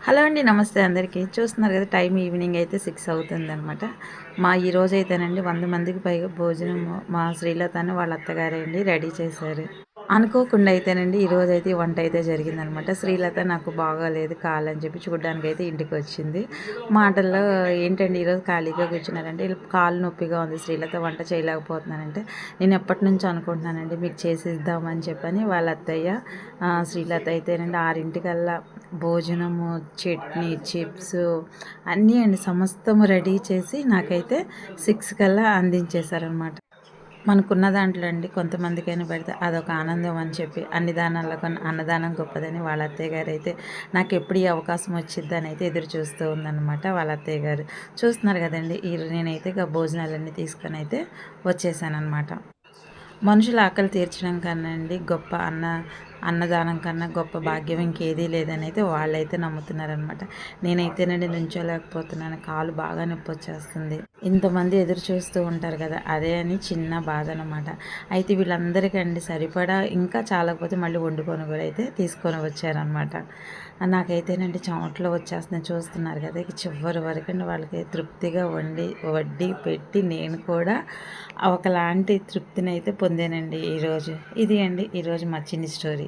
Hello అండి. నమస్తే అందరికీ. చూస్తున్నారు కదా టైం ఈవినింగ్ అయితే 6 అవుతుందనమాట. ఈరోజైతేనండి 100 మందికి పైగా భోజనం మా శ్రీలతని వాళ్ళ అత్తగారే అండి రెడీ చేశారు. అనుకోకుండా అయితేనండి ఈరోజైతే ఈ వంట అయితే జరిగిందనమాట. శ్రీలత నాకు బాగోలేదు కాలని చెప్పి చూడ్డానికైతే ఇంటికొచ్చింది. మాటల్లో ఏంటండి ఈరోజు ఖాళీగా కూర్చున్నారంటే, కాలు నొప్పిగా ఉంది శ్రీలత వంట చేయలేకపోతున్నానంటే, నేను ఎప్పటినుంచో అనుకుంటున్నానండి మీకు చేసిద్దామని చెప్పని వాళ్ళ అత్తయ్య శ్రీలత అయితేనండి 6:00కల్లా భోజనము, చట్నీ, చిప్స్ అన్నీ అండి సమస్తము రెడీ చేసి నాకైతే 6 కల్లా అందించేశారనమాట. మనకున్న దాంట్లో అండి కొంతమందికైనా పెడితే అదొక ఆనందం అని చెప్పి అన్ని దానాల్లో కన్నా అన్నదానం గొప్పదని వాళ్ళ అత్తయ్య గారు అయితే నాకు ఎప్పుడు ఈ అవకాశం వచ్చిద్దని అయితే ఎదురు చూస్తూ ఉందన్నమాట వాళ్ళ అత్తయ్య గారు. చూస్తున్నారు కదండి నేనైతే ఇక భోజనాలన్నీ తీసుకొని అయితే వచ్చేసానమాట. మనుషుల ఆకలి తీర్చడం కన్నా అండి గొప్ప అన్నదానం కన్నా గొప్ప భాగ్యం ఇంకేదీ లేదని అయితే వాళ్ళైతే నమ్ముతున్నారనమాట. నేనైతేనండి నుంచోలేకపోతున్నాను, కాలు బాగా నొప్పి వచ్చేస్తుంది. ఇంతమంది ఎదురు చూస్తూ ఉంటారు కదా, అదే అని చిన్న బాధ అనమాట. అయితే వీళ్ళందరికండి సరిపడా ఇంకా చాలకపోతే మళ్ళీ వండుకొని కూడా అయితే తీసుకొని వచ్చారనమాట. నాకైతేనండి చెమటలు వచ్చేస్తున్నాయి చూస్తున్నారు కదా. ఇక చివరి వరకండి వాళ్ళకి తృప్తిగా వడ్డీ పెట్టి నేను కూడా ఒకలాంటి తృప్తిని అయితే పొందానండి ఈరోజు. ఇది అండి ఈరోజు మా చిన్ని స్టోరీ.